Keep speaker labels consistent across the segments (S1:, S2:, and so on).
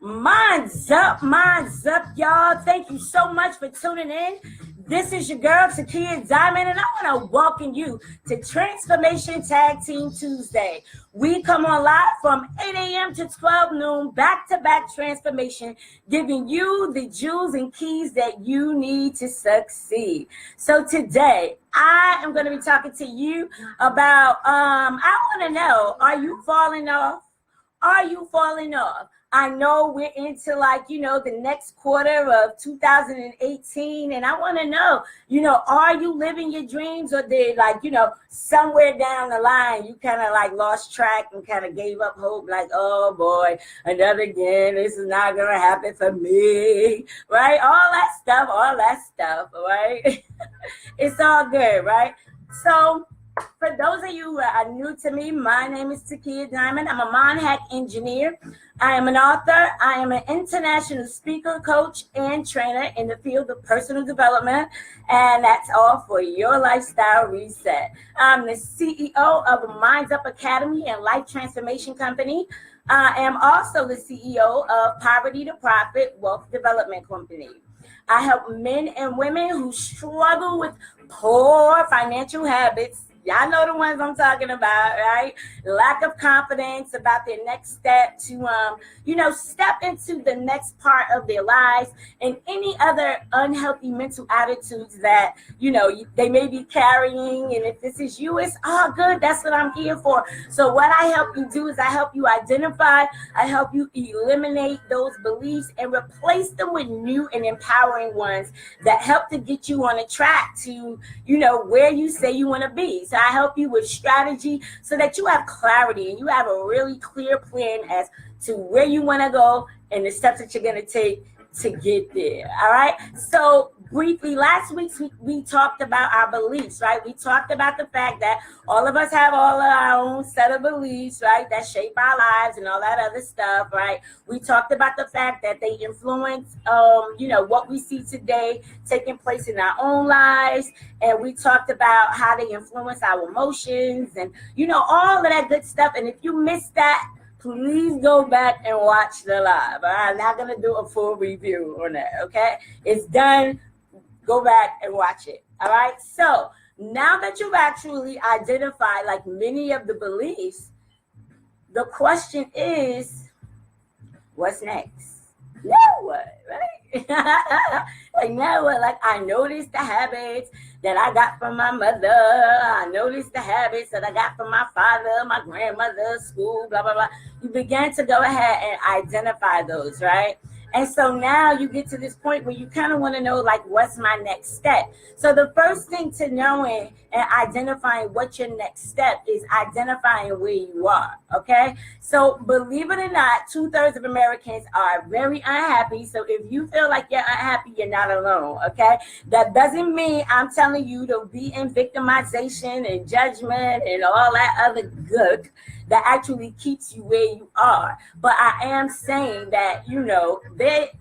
S1: Minds up, y'all. Thank you so much for tuning in. This is your girl, Takiyah Diamond, and I want to welcome you to Transformation Tag Team Tuesday. We come on live from 8 a.m. to 12 noon, back-to-back transformation, giving you the jewels and keys that you need to succeed. So today, I am going to be talking to you about, I want to know, are you falling off? Are you falling off? I know we're into the next quarter of 2018. And I want to know, are you living your dreams, or did somewhere down the line, you kind of lost track and kind of gave up hope, oh boy, another again, this is not going to happen for me, right? All that stuff, right? It's all good, right? So, for those of you who are new to me, my name is Takiyah Diamond. I'm a mind hack engineer. I am an author. I am an international speaker, coach, and trainer in the field of personal development. And that's all for your lifestyle reset. I'm the CEO of Minds Up Academy and Life Transformation Company. I am also the CEO of Poverty to Profit Wealth Development Company. I help men and women who struggle with poor financial habits. Y'all know the ones I'm talking about, right? Lack of confidence about their next step to, step into the next part of their lives, and any other unhealthy mental attitudes that, they may be carrying. And if this is you, it's all good. That's what I'm here for. So what I help you do is I help you identify, I help you eliminate those beliefs and replace them with new and empowering ones that help to get you on a track to, where you say you want to be. So I help you with strategy so that you have clarity and you have a really clear plan as to where you want to go and the steps that you're going to take to get there. All right. So briefly, last week we talked about our beliefs, right? We talked about the fact that all of us have all of our own set of beliefs, right, that shape our lives and all that other stuff, right? We talked about the fact that they influence, what we see today taking place in our own lives. And we talked about how they influence our emotions and, all of that good stuff. And if you missed that, please go back and watch the live. All right? I'm not going to do a full review on that, okay? It's done. Go back and watch it, all right? So now that you've actually identified many of the beliefs, the question is, what's next? Now what, right? Now what? I noticed the habits that I got from my mother. I noticed the habits that I got from my father, my grandmother, school, blah, blah, blah. You begin to go ahead and identify those, right? And so now you get to this point where you kind of want to know, what's my next step? So the first thing to knowing and identifying what your next step is identifying where you are, okay? So believe it or not, 2/3 of Americans are very unhappy. So if you feel like you're unhappy, you're not alone, okay? That doesn't mean I'm telling you to be in victimization and judgment and all that other good that actually keeps you where you are. But I am saying that,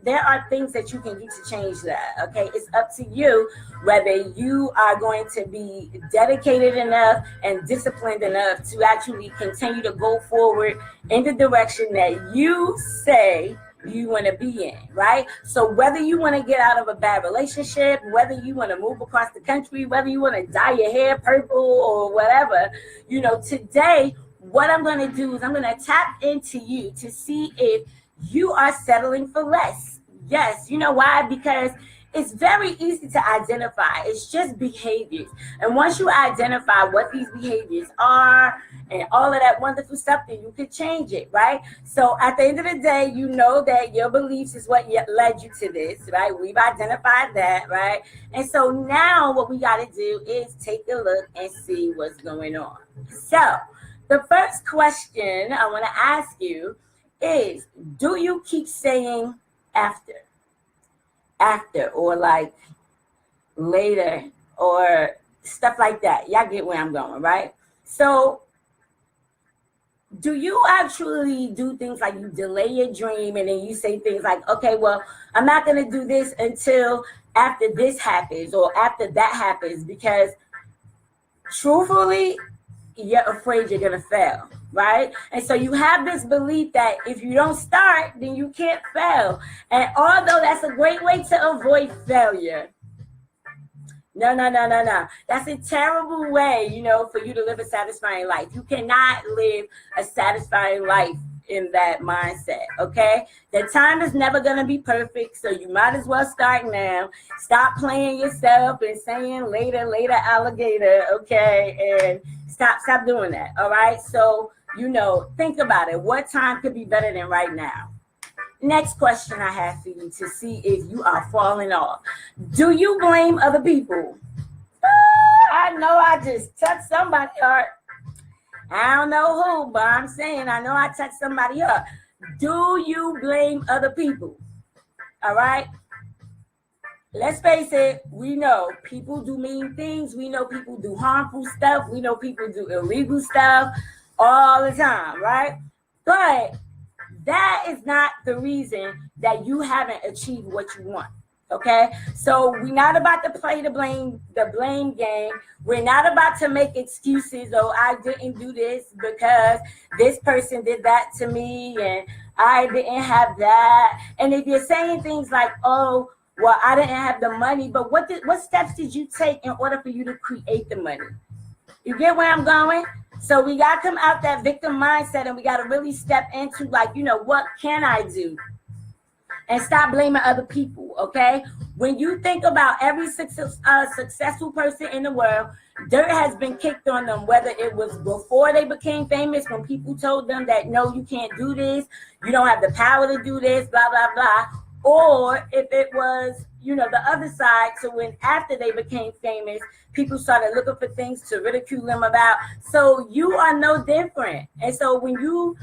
S1: there are things that you can do to change that, okay? It's up to you whether you are going to be dedicated enough and disciplined enough to actually continue to go forward in the direction that you say you want to be in, right? So whether you want to get out of a bad relationship, whether you want to move across the country, whether you want to dye your hair purple or whatever, today, what I'm going to do is I'm going to tap into you to see if you are settling for less. Yes. You know why? Because it's very easy to identify. It's just behaviors. And once you identify what these behaviors are and all of that wonderful stuff, then you can change it, right? So at the end of the day, you know that your beliefs is what led you to this, right? We've identified that, right? And so now what we got to do is take a look and see what's going on. So the first question I want to ask you is, do you keep saying after, or later, or stuff like that? Y'all get where I'm going, right? So do you actually do things like you delay your dream and then you say things like, okay, well, I'm not going to do this until after this happens or after that happens, because truthfully, you're afraid you're going to fail. right? And so you have this belief that if you don't start, then you can't fail. And although that's a great way to avoid failure, no. That's a terrible way, for you to live a satisfying life. You cannot live a satisfying life in that mindset, okay? The time is never going to be perfect, so you might as well start now. Stop playing yourself and saying later, alligator, okay? And stop doing that, all right? So, think about it. What time could be better than right now? Next question I have for you to see if you are falling off. Do you blame other people? I know I just touched somebody's heart. I don't know who, but I'm saying I know I touched somebody up. Do you blame other people? All right? Let's face it, we know people do mean things. We know people do harmful stuff. We know people do illegal stuff all the time, right? But that is not the reason that you haven't achieved what you want. Okay, so we're not about to play the blame game. We're not about to make excuses. Oh, I didn't do this because this person did that to me and I didn't have that. And if you're saying things like, oh, well, I didn't have the money, but what steps did you take in order for you to create the money? You get where I'm going? So we got to come out that victim mindset and we got to really step into what can I do? And stop blaming other people, okay? When you think about every successful person in the world, dirt has been kicked on them, whether it was before they became famous, when people told them that, no, you can't do this, you don't have the power to do this, blah, blah, blah. Or if it was, the other side, so when after they became famous, people started looking for things to ridicule them about. So you are no different. And so when you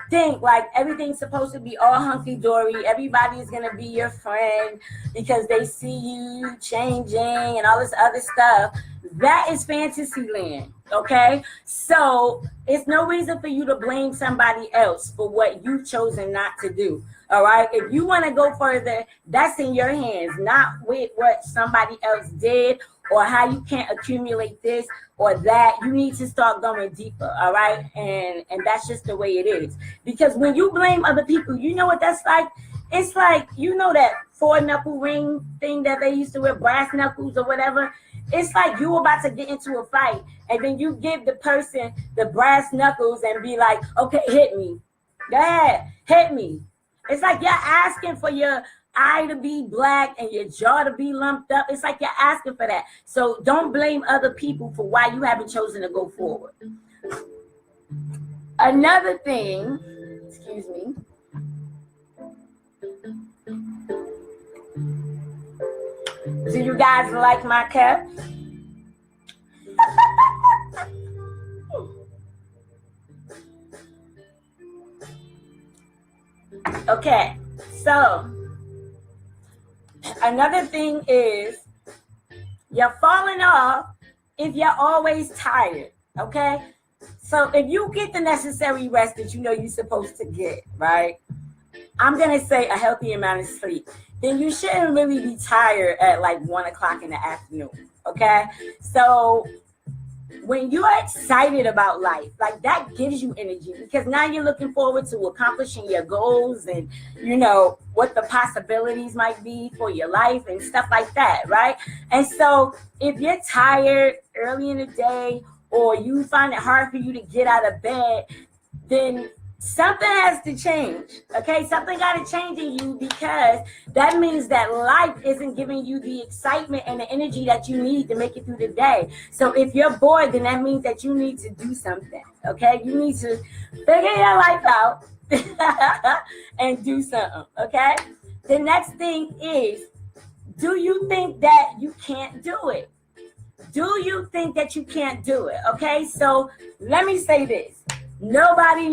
S1: think like everything's supposed to be all hunky-dory, everybody's gonna be your friend because they see you changing and all this other stuff, that is fantasy land, okay? So it's no reason for you to blame somebody else for what you've chosen not to do, all right? If you want to go further, that's in your hands, not with what somebody else did or how you can't accumulate this or that. You need to start going deeper, all right? And that's just the way it is. Because when you blame other people, you know what that's like? It's like, that 4-knuckle ring thing that they used to wear, brass knuckles or whatever. It's like you about to get into a fight and then you give the person the brass knuckles and be like, okay, hit me. Go ahead, hit me. It's like you're asking for your eye to be black and your jaw to be lumped up. It's like you're asking for that. So don't blame other people for why you haven't chosen to go forward. Another thing, excuse me. Do you guys like my cup? Okay, so another thing is you're falling off if you're always tired, okay? So if you get the necessary rest that you're supposed to get, right? I'm going to say a healthy amount of sleep. Then you shouldn't really be tired at like 1 o'clock in the afternoon, okay? So when you're excited about life, like that gives you energy because now you're looking forward to accomplishing your goals and, what the possibilities might be for your life and stuff like that, right? And so if you're tired early in the day or you find it hard for you to get out of bed, then something has to change, okay? Something got to change in you because that means that life isn't giving you the excitement and the energy that you need to make it through the day. So if you're bored, then that means that you need to do something, okay? You need to figure your life out and do something, okay? The next thing is, do you think that you can't do it? Do you think that you can't do it, okay? So let me say this. Nobody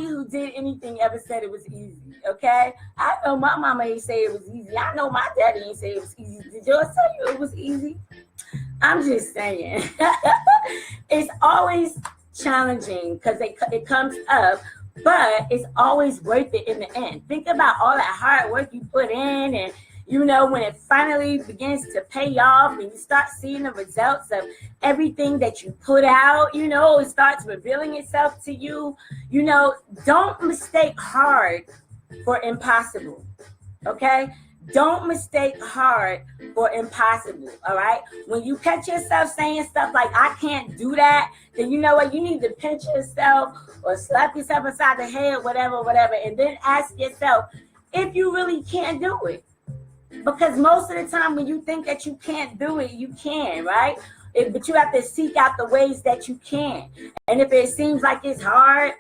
S1: who did anything ever said it was easy, okay? I know my mama ain't say it was easy. I know my daddy ain't say it was easy. Did yours tell you it was easy? I'm just saying. It's always challenging because it comes up, but it's always worth it in the end. Think about all that hard work you put in and You know, when it finally begins to pay off and you start seeing the results of everything that you put out, you know, it starts revealing itself to you. You know, don't mistake hard for impossible. Okay? Don't mistake hard for impossible. All right? When you catch yourself saying stuff like, I can't do that, then you know what? You need to pinch yourself or slap yourself inside the head, whatever, and then ask yourself if you really can't do it. Because most of the time when you think that you can't do it, you can, right? But you have to seek out the ways that you can. And if it seems like it's hard,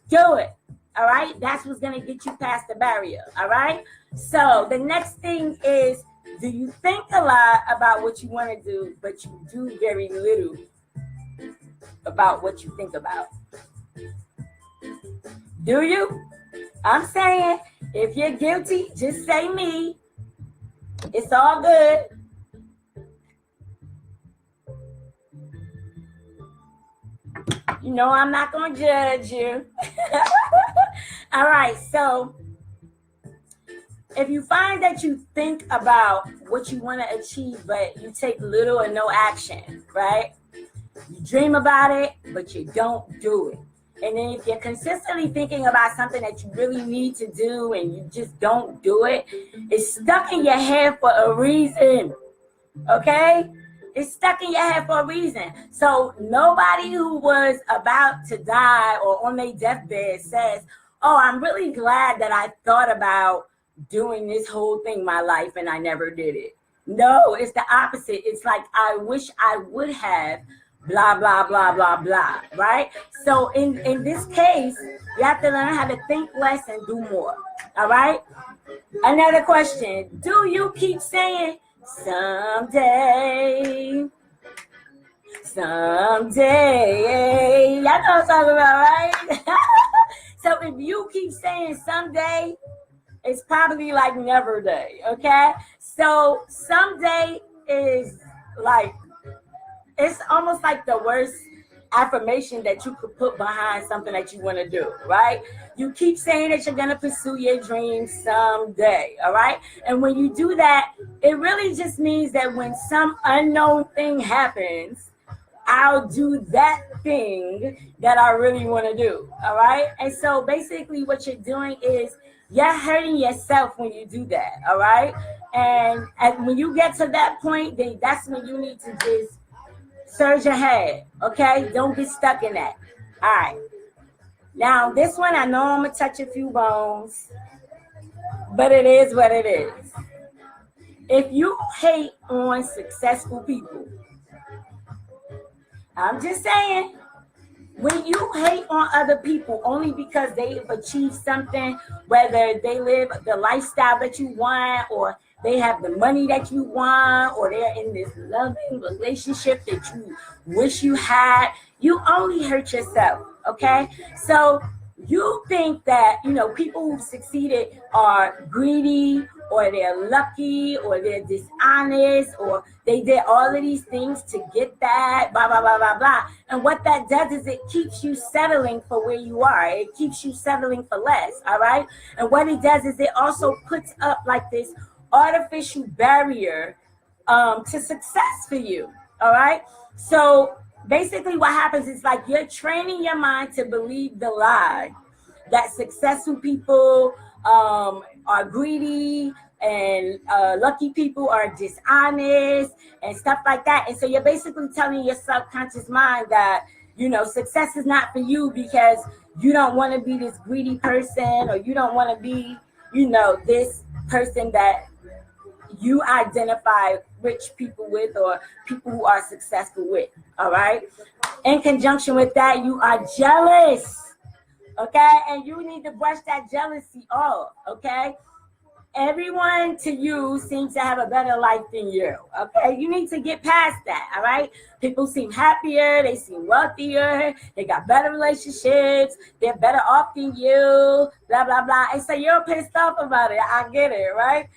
S1: do it. All right? That's what's going to get you past the barrier. All right? So the next thing is, do you think a lot about what you want to do, but you do very little about what you think about? Do you? I'm saying, if you're guilty, just say me. It's all good. You know I'm not going to judge you. All right, so if you find that you think about what you want to achieve, but you take little or no action, right? You dream about it, but you don't do it. And then if you're consistently thinking about something that you really need to do and you just don't do it, it's stuck in your head for a reason, okay? It's stuck in your head for a reason. So nobody who was about to die or on their deathbed says, oh, I'm really glad that I thought about doing this whole thing my life and I never did it. No, it's the opposite. It's like, I wish I would have blah, blah, blah, blah, blah, right? So in this case, you have to learn how to think less and do more, all right? Another question, do you keep saying, someday, someday? Y'all know what I'm talking about, right? So if you keep saying someday, it's probably like never day, okay? So someday is like, it's almost like the worst affirmation that you could put behind something that you want to do, right? You keep saying that you're going to pursue your dreams someday, all right? And when you do that, it really just means that when some unknown thing happens, I'll do that thing that I really want to do, all right? And so basically what you're doing is you're hurting yourself when you do that, all right? And when you get to that point, then that's when you need to just surge ahead, okay? Don't get stuck in that. All right. Now, this one, I know I'm going to touch a few bones, but it is what it is. If you hate on successful people, I'm just saying, when you hate on other people only because they've achieved something, whether they live the lifestyle that you want, or they have the money that you want, or they're in this loving relationship that you wish you had, you only hurt yourself, okay? So you think that, you know, people who've succeeded are greedy, or they're lucky, or they're dishonest, or they did all of these things to get that, blah, blah, blah, blah, blah. And what that does is it keeps you settling for where you are. It keeps you settling for less, all right? And what it does is it also puts up like this artificial barrier to success for you, all right? So basically what happens is like you're training your mind to believe the lie that successful people are greedy and lucky people are dishonest and stuff like that. And so you're basically telling your subconscious mind that, you know, success is not for you because you don't want to be this greedy person, or you don't want to be, you know, this person that you identify rich people with, or people who are successful with, all right? In conjunction with that, you are jealous. Okay, and you need to brush that jealousy off, okay? Everyone to you seems to have a better life than you, okay? You need to get past that, all right? People seem happier, they seem wealthier, they got better relationships, they're better off than you, blah, blah, blah. And so you're pissed off about it, I get it, right?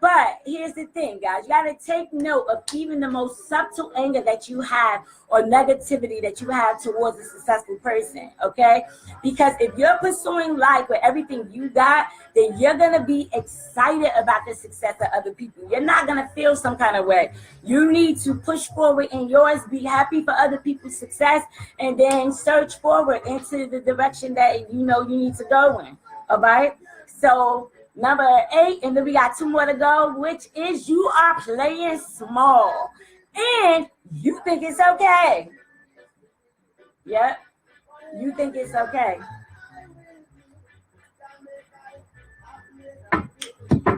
S1: But here's the thing, guys. You got to take note of even the most subtle anger that you have or negativity that you have towards a successful person, okay? Because if you're pursuing life with everything you got, then you're going to be excited about the success of other people. You're not going to feel some kind of way. You need to push forward in yours, be happy for other people's success, and then search forward into the direction that you know you need to go in, all right? So number 8, and then we got 2 more to go, which is you are playing small and you think it's okay. Yep, you think it's okay.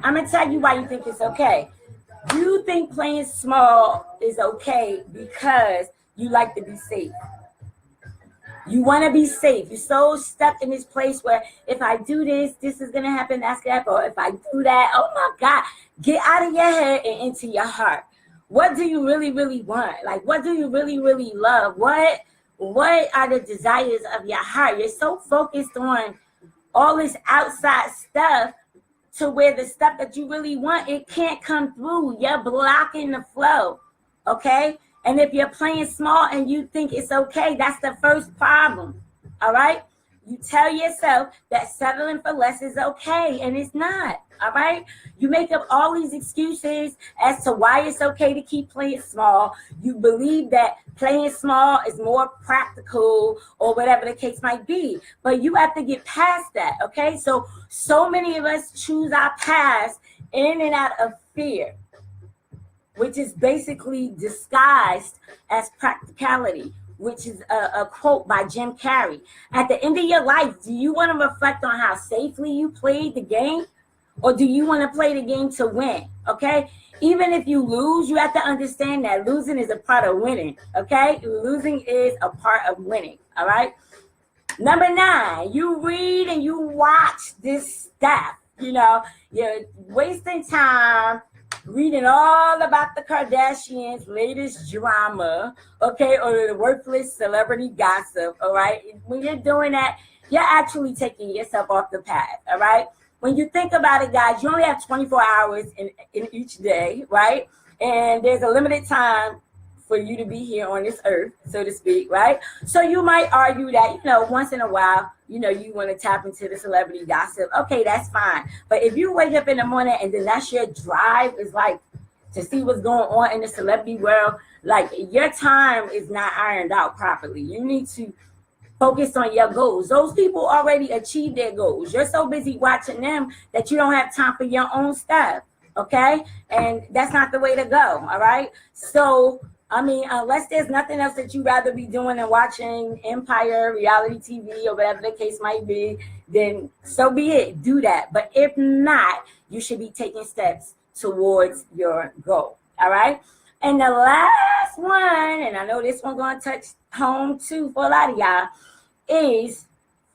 S1: I'm going to tell you why you think it's okay. You think playing small is okay because you like to be safe. You want to be safe. You're so stuck in this place where if I do this, this is going to happen, that's going to happen. Or if I do that, oh my God, get out of your head and into your heart. What do you really, really want? Like, what do you really, really love? What are the desires of your heart? You're so focused on all this outside stuff to where the stuff that you really want, it can't come through. You're blocking the flow, okay? And if you're playing small and you think it's okay, that's the first problem, all right? You tell yourself that settling for less is okay, and it's not, all right? You make up all these excuses as to why it's okay to keep playing small. You believe that playing small is more practical or whatever the case might be, but you have to get past that, okay? So many of us choose our paths in and out of fear, which is basically disguised as practicality, which is a quote by Jim Carrey. At the end of your life, do you want to reflect on how safely you played the game? Or do you want to play the game to win? Okay? Even if you lose, you have to understand that losing is a part of winning. Okay? Losing is a part of winning. All right? Number 9, you read and you watch this stuff. You know, you're wasting time reading all about the Kardashians' latest drama, okay, or the worthless celebrity gossip, all right? When you're doing that, you're actually taking yourself off the path, all right? When you think about it, guys, you only have 24 hours in each day, right? And there's a limited time for you to be here on this earth, so to speak, right? So you might argue that, you know, once in a while, you know, you want to tap into the celebrity gossip. Okay, that's fine. But if you wake up in the morning and then that's your drive is like to see what's going on in the celebrity world, like your time is not ironed out properly. You need to focus on your goals. Those people already achieved their goals. You're so busy watching them that you don't have time for your own stuff, okay? And that's not the way to go, all right? So I mean, unless there's nothing else that you'd rather be doing than watching Empire, reality TV, or whatever the case might be, then so be it. Do that. But if not, you should be taking steps towards your goal. All right? And the last one, and I know this one's going to touch home too for a lot of y'all, is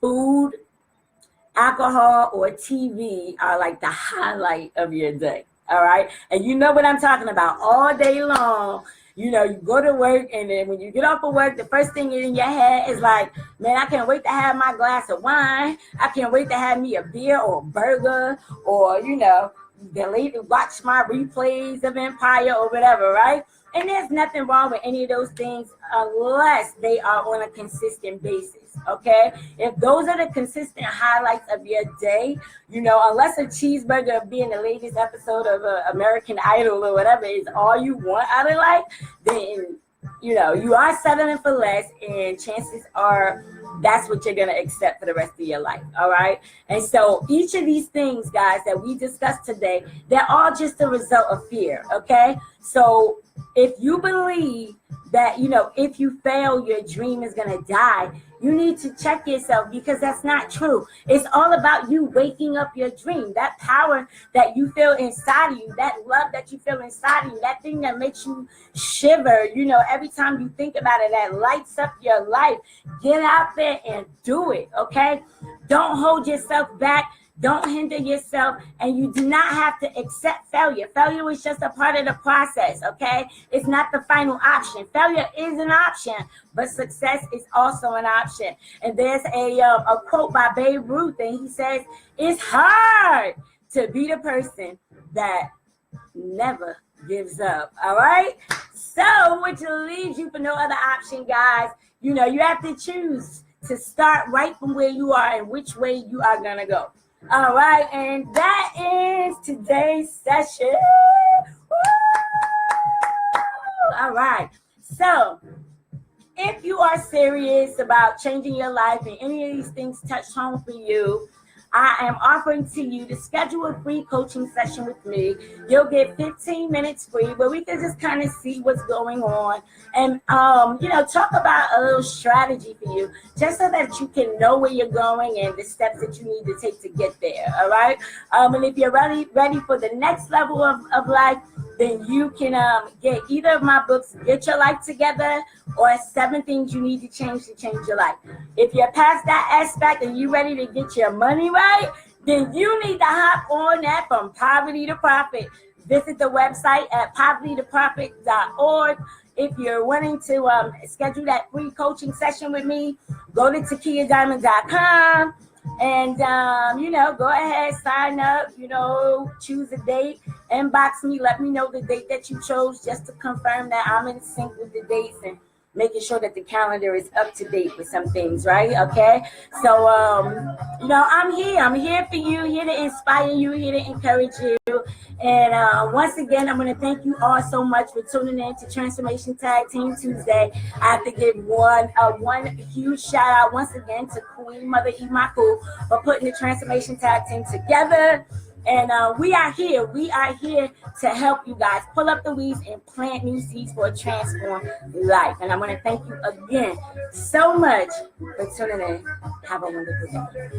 S1: food, alcohol, or TV are like the highlight of your day. All right? And you know what I'm talking about all day long. You know, you go to work, and then when you get off of work, the first thing in your head is like, man, I can't wait to have my glass of wine. I can't wait to have me a beer or a burger, or, you know, watch my replays of Empire or whatever, right? And there's nothing wrong with any of those things unless they are on a consistent basis, okay? If those are the consistent highlights of your day, you know, unless a cheeseburger being the latest episode of American Idol or whatever is all you want out of life, then, you know, you are settling for less, and chances are that's what you're going to accept for the rest of your life, all right? And so each of these things, guys, that we discussed today, they're all just a result of fear, okay? So if you believe that, you know, if you fail, your dream is going to die, you need to check yourself, because that's not true. It's all about you waking up your dream, that power that you feel inside of you, that love that you feel inside of you, that thing that makes you shiver, you know, every time you think about it, that lights up your life. Get out there and do it, okay? Don't hold yourself back. Don't hinder yourself, and you do not have to accept failure. Failure is just a part of the process, okay? It's not the final option. Failure is an option, but success is also an option. And there's a quote by Babe Ruth, and he says, it's hard to be the person that never gives up. All right. So, which leaves you for no other option, guys. You have to choose to start right from where you are and which way you are going to go. All right. And that is today's session. Woo! All right. So, if you are serious about changing your life and any of these things touch home for you, I am offering to you to schedule a free coaching session with me. You'll get 15 minutes free where we can just kind of see what's going on and, talk about a little strategy for you just so that you can know where you're going and the steps that you need to take to get there. All right. And if you're ready for the next level of life, then you can get either of my books, Get Your Life Together, or 7 Things You Need to Change Your Life. If you're past that aspect and you're ready to get your money right, then you need to hop on that From Poverty to Profit. Visit the website at povertytoprofit.org. If you're wanting to schedule that free coaching session with me, go to TakiyahDiamond.com. And, go ahead, sign up, choose a date, inbox me, let me know the date that you chose just to confirm that I'm in sync with the dates and making sure that the calendar is up to date with some things, right? Okay. So, I'm here for you, here to inspire you, here to encourage you. And once again, I'm going to thank you all so much for tuning in to Transformation Tag Team Tuesday. I have to give one huge shout out once again to Queen Mother Imaku for putting the Transformation Tag Team together. And we are here to help you guys pull up the weeds and plant new seeds for a transformed life. And I'm going to thank you again so much for tuning in. Have a wonderful day.